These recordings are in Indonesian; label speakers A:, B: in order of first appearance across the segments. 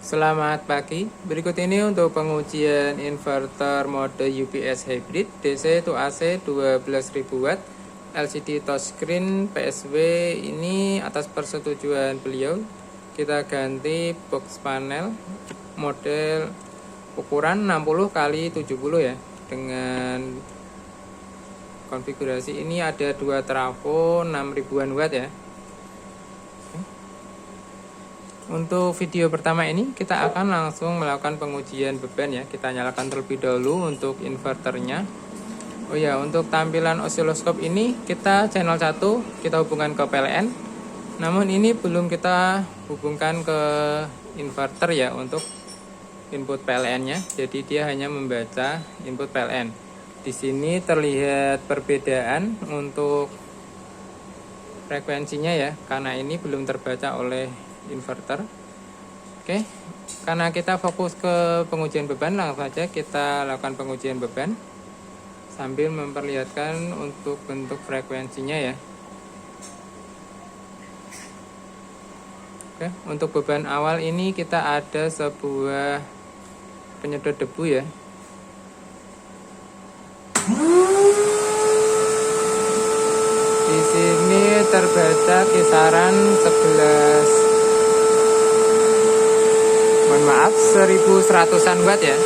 A: Selamat pagi, berikut ini untuk pengujian inverter mode UPS hybrid DC to AC 12.000 watt LCD touchscreen PSW. Ini atas persetujuan beliau kita ganti box panel model ukuran 60 x 70 ya, dengan konfigurasi ini ada 2 trafo 6000-an watt ya. Untuk video pertama ini kita akan langsung melakukan pengujian beban ya. Kita nyalakan terlebih dahulu untuk inverternya. Oh ya, untuk tampilan osiloskop ini kita channel 1 kita hubungkan ke PLN. Namun ini belum kita hubungkan ke inverter ya untuk input PLN-nya. Jadi dia hanya membaca input PLN. Di sini terlihat perbedaan untuk frekuensinya ya, karena ini belum terbaca oleh inverter. Oke, karena kita fokus ke pengujian beban, langsung saja kita lakukan pengujian beban sambil memperlihatkan untuk bentuk frekuensinya ya. Oke, untuk beban awal ini kita ada sebuah penyedot debu ya. Di sini terbaca kisaran 1100-an watt ya.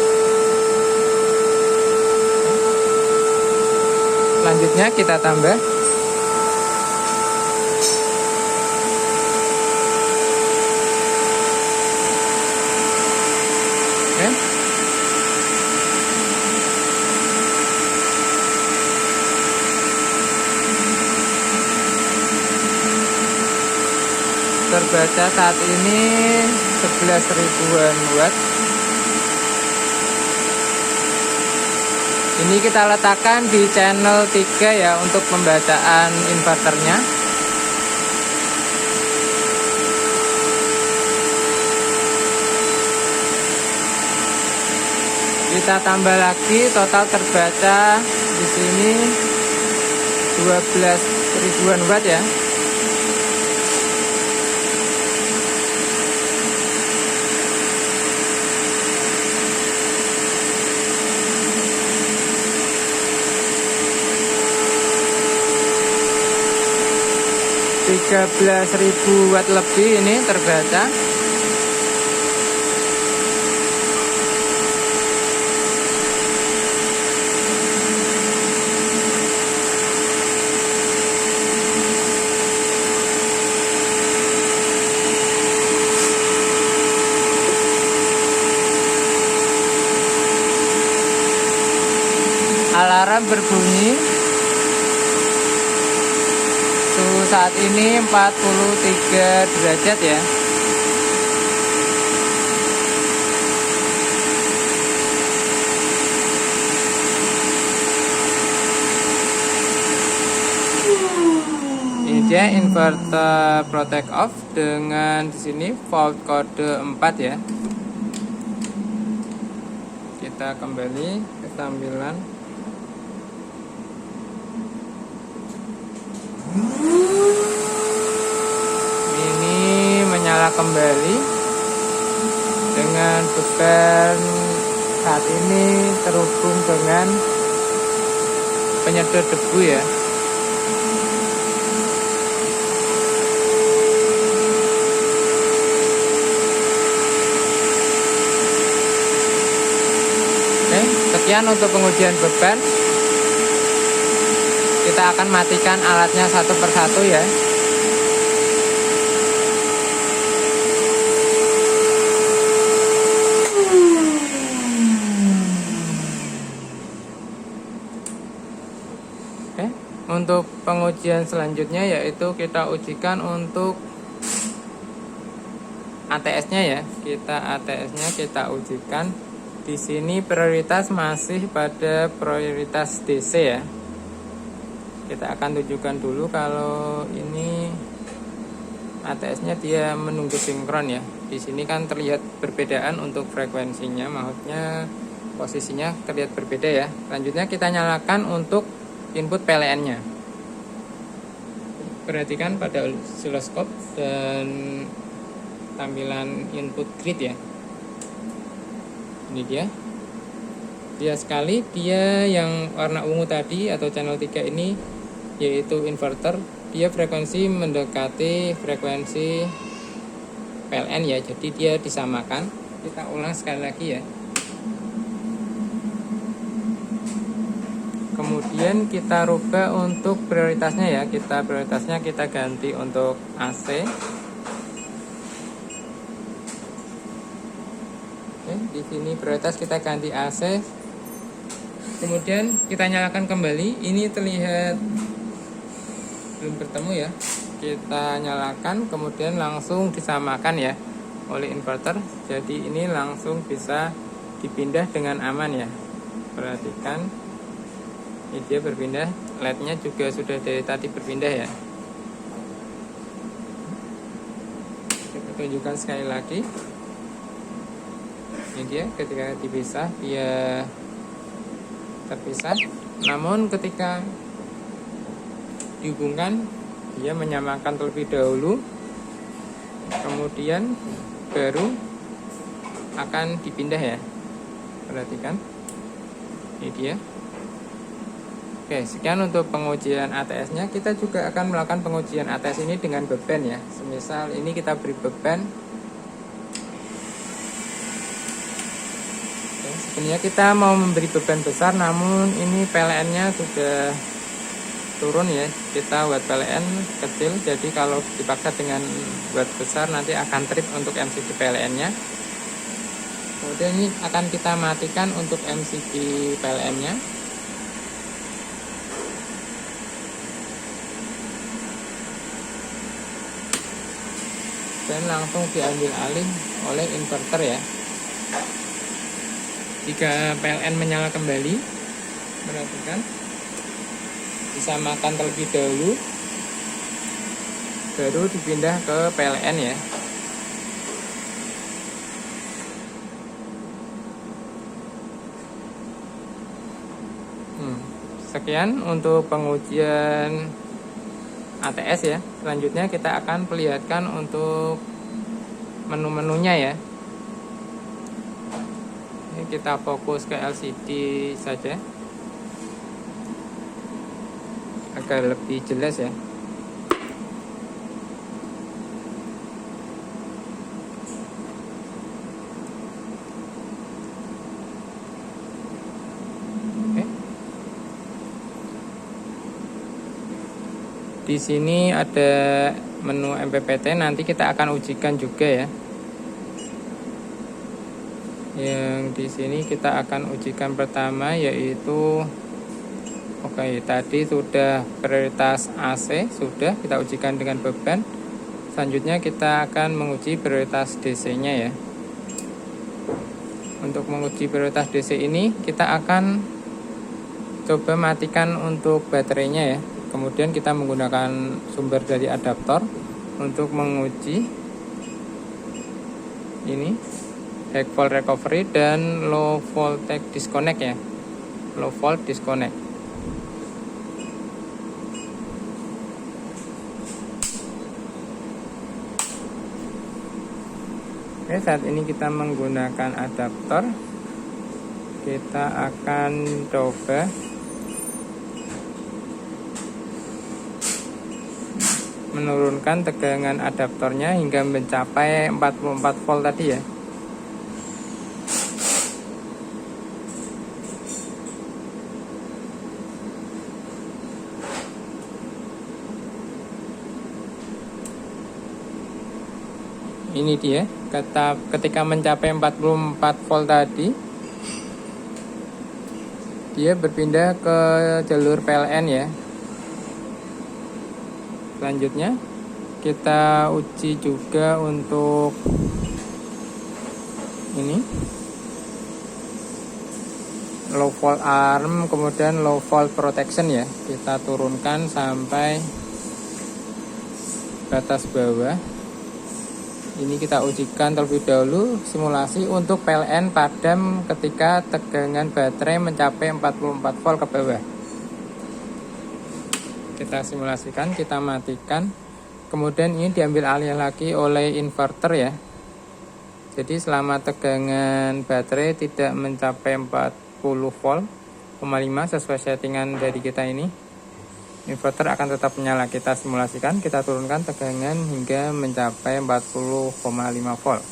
A: Selanjutnya kita tambah. Oke. Terbaca saat ini 11.000-an watt. Ini kita letakkan di channel 3 ya untuk pembacaan inverternya. Kita tambah lagi, total terbaca di sini 12.000-an watt ya. (13.000 watt lebih ini terbaca. Alarm berbunyi. Suhu saat ini 43 derajat ya. Ini dia inverter protect off dengan di sini fault kode 4 ya. Kita kembali ke tampilan. Ini menyala kembali dengan beban saat ini terhubung dengan penyedot debu ya. Oke, sekian untuk pengujian beban. Kita akan matikan alatnya satu persatu ya. Oke, untuk pengujian selanjutnya yaitu kita ujikan untuk ATS-nya ya. ATS-nya kita ujikan. Di sini prioritas masih pada prioritas DC ya. Kita akan tunjukkan dulu kalau ini ATS-nya dia menunggu sinkron ya. Di sini kan terlihat perbedaan untuk frekuensinya, maksudnya posisinya terlihat berbeda ya. Selanjutnya kita nyalakan untuk input PLN-nya. Perhatikan pada osiloskop dan tampilan input grid ya. Ini dia sekali, dia yang warna ungu tadi atau channel 3 ini yaitu inverter, dia frekuensi mendekati frekuensi PLN ya, jadi dia disamakan. Kita ulang sekali lagi ya. Kemudian kita rubah untuk prioritasnya ya, prioritasnya kita ganti untuk AC. Oke, di sini prioritas kita ganti AC. Kemudian kita nyalakan kembali. Ini terlihat belum bertemu ya. Kita nyalakan, kemudian langsung disamakan ya oleh inverter. Jadi ini langsung bisa dipindah dengan aman ya. Perhatikan, ini dia berpindah. LED-nya juga sudah dari tadi berpindah ya. Kita tunjukkan sekali lagi. Ini dia ketika dipisah dia terpisah, namun ketika dihubungkan dia menyamakan terlebih dahulu, kemudian baru akan dipindah ya. Perhatikan, ini dia. Oke, sekian untuk pengujian ATS nya. Kita juga akan melakukan pengujian ATS ini dengan beban ya. Semisal ini kita beri beban, sebenarnya kita mau memberi beban besar, namun ini PLN nya sudah turun ya. Kita buat PLN kecil, jadi kalau dipaksa dengan buat besar nanti akan trip untuk MCB PLN nya. Kemudian ini akan kita matikan untuk MCB PLN nya. Dan langsung diambil alih oleh inverter ya. Jika PLN menyala kembali, perhatikan, disamakan terlebih dahulu, baru dipindah ke PLN ya. Sekian untuk pengujian ATS ya. Selanjutnya kita akan perlihatkan untuk menu-menunya ya. Kita fokus ke LCD saja agar lebih jelas ya. Oke. Di sini ada menu MPPT, nanti kita akan ujikan juga ya. Yang di sini kita akan ujikan pertama yaitu tadi sudah prioritas AC, sudah kita ujikan dengan beban. Selanjutnya kita akan menguji prioritas DC nya ya. Untuk menguji prioritas DC ini kita akan coba matikan untuk baterainya ya. Kemudian kita menggunakan sumber dari adaptor untuk menguji ini high volt recovery dan low voltage disconnect ya, low volt disconnect. Oke, saat ini kita menggunakan adaptor. Kita akan coba menurunkan tegangan adaptornya hingga mencapai 44 volt tadi ya. Ini dia, ketika mencapai 44 volt tadi, dia berpindah ke jalur PLN ya. Selanjutnya kita uji juga untuk ini low volt arm, kemudian low volt protection ya. Kita turunkan sampai batas bawah. Ini kita ujikan terlebih dahulu simulasi untuk PLN padam ketika tegangan baterai mencapai 44 volt ke bawah. Kita simulasikan, kita matikan. Kemudian ini diambil alih lagi oleh inverter ya. Jadi selama tegangan baterai tidak mencapai 40 volt 5 sesuai settingan dari kita ini, inverter akan tetap menyala. Kita simulasikan, kita turunkan tegangan hingga mencapai 40,5 volt.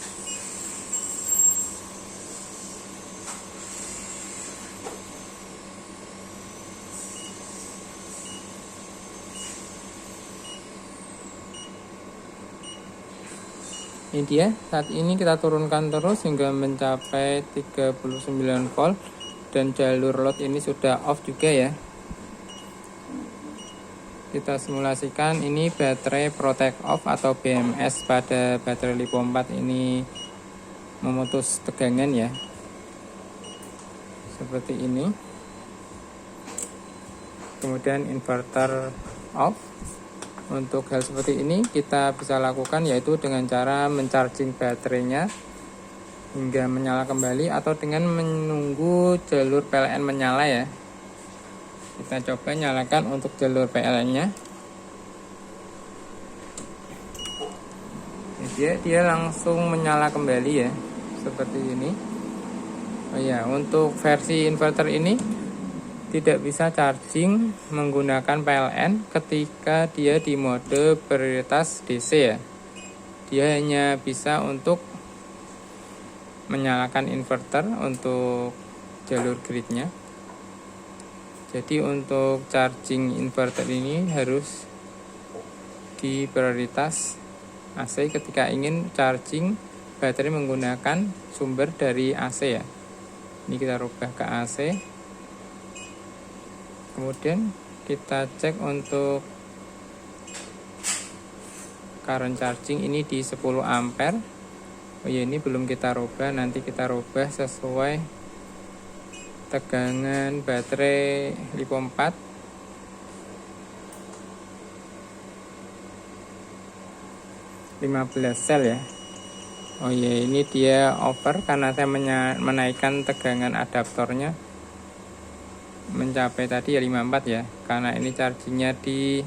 A: Ini dia, saat ini kita turunkan terus hingga mencapai 39 volt dan jalur load ini sudah off juga ya. Kita simulasikan ini baterai protect off atau BMS pada baterai LiPo 4 ini memutus tegangan ya. Seperti ini. Kemudian inverter off. Untuk hal seperti ini kita bisa lakukan yaitu dengan cara mencharging baterainya hingga menyala kembali atau dengan menunggu jalur PLN menyala ya. Kita coba nyalakan untuk jalur PLN-nya. Dia langsung menyala kembali ya, seperti ini. Oh ya, untuk versi inverter ini tidak bisa charging menggunakan PLN ketika dia di mode prioritas DC ya. Dia hanya bisa untuk menyalakan inverter untuk jalur gridnya. Jadi untuk charging inverter ini harus di prioritas AC ketika ingin charging baterai menggunakan sumber dari AC ya. Ini kita rubah ke AC. Kemudian kita cek untuk current charging ini di 10 ampere. Oh ya, ini belum kita rubah, nanti kita rubah sesuai tegangan baterai LiPo 4. 15 sel ya. Oh ya, ini dia over karena saya menaikkan tegangan adaptornya mencapai tadi ya 54 ya, karena ini chargingnya di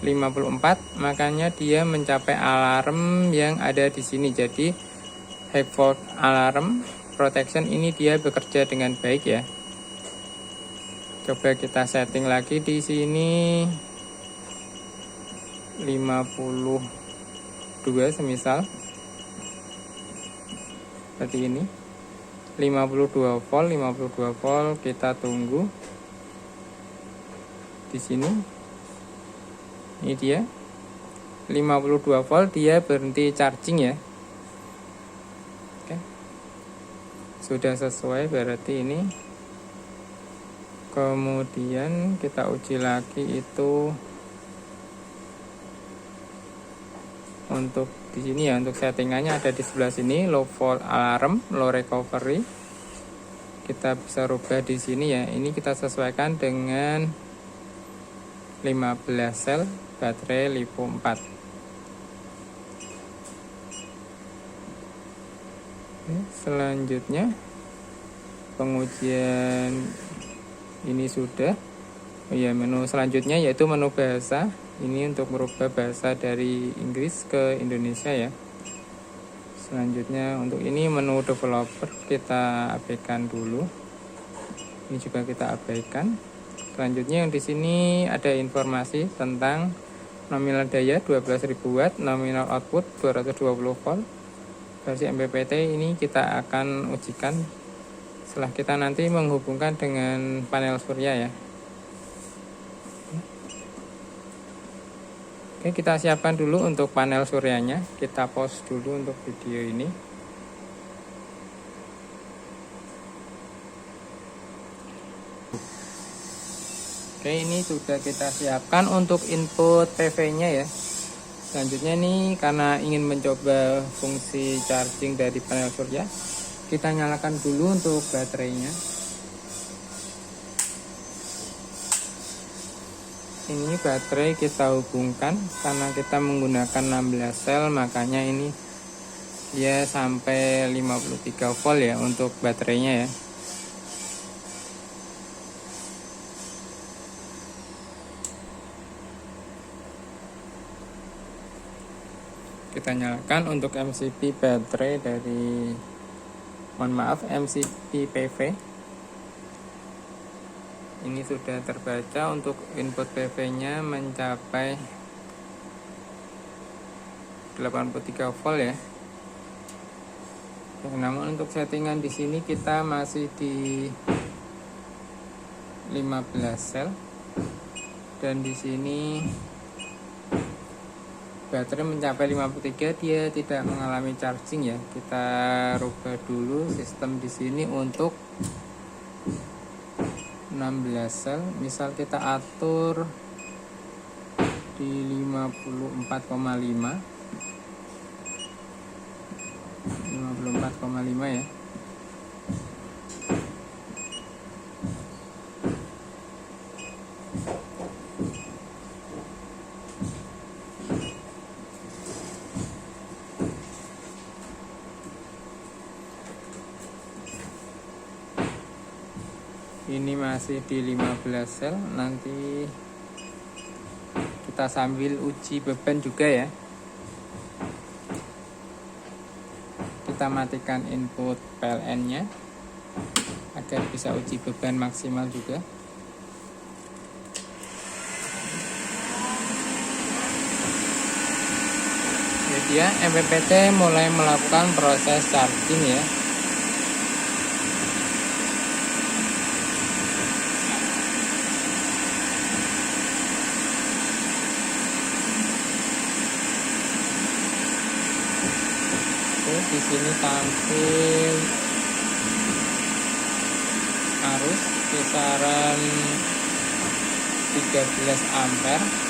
A: 54, makanya dia mencapai alarm yang ada di sini. Jadi high volt alarm protection ini dia bekerja dengan baik ya. Coba kita setting lagi di sini 52 semisal seperti ini. 52 volt kita tunggu di sini. Ini dia 52 volt, dia berhenti charging ya. Oke, sudah sesuai berarti ini. Kemudian kita uji lagi itu untuk di sini ya, untuk settingannya ada di sebelah sini, low volt alarm, low recovery. Kita bisa rubah di sini ya. Ini kita sesuaikan dengan 15 sel baterai LiPo 4. Selanjutnya pengujian ini sudah. Oh ya, menu selanjutnya yaitu menu bahasa. Ini untuk merubah bahasa dari Inggris ke Indonesia ya. Selanjutnya untuk ini menu developer kita abaikan dulu. Ini juga kita abaikan. Selanjutnya yang di sini ada informasi tentang nominal daya 12.000 watt, nominal output 220 volt. Versi MPPT ini kita akan ujikan setelah kita nanti menghubungkan dengan panel surya ya. Oke, kita siapkan dulu untuk panel suryanya. Kita pause dulu untuk video ini. Oke, ini sudah kita siapkan untuk input PV-nya ya. Selanjutnya nih, karena ingin mencoba fungsi charging dari panel surya, kita nyalakan dulu untuk baterainya. Ini baterai kita hubungkan karena kita menggunakan 16 sel, makanya ini dia sampai 53 volt ya untuk baterainya ya. Oke, Kita nyalakan untuk MCB baterai dari, mohon maaf, MCB PV. Ini sudah terbaca. Untuk input PV nya mencapai 83 volt ya. Namun untuk settingan di sini kita masih di 15 sel, dan di sini baterai mencapai 53, dia tidak mengalami charging ya. Kita rubah dulu sistem di sini untuk 16 sel. Misal kita atur di 54,5 ya. Ini masih di 15 sel. Nanti kita sambil uji beban juga ya. Kita matikan input PLN nya agar bisa uji beban maksimal juga. Jadi dia MPPT mulai melakukan proses charging ya. Di sini tampil arus kisaran 13 ampere.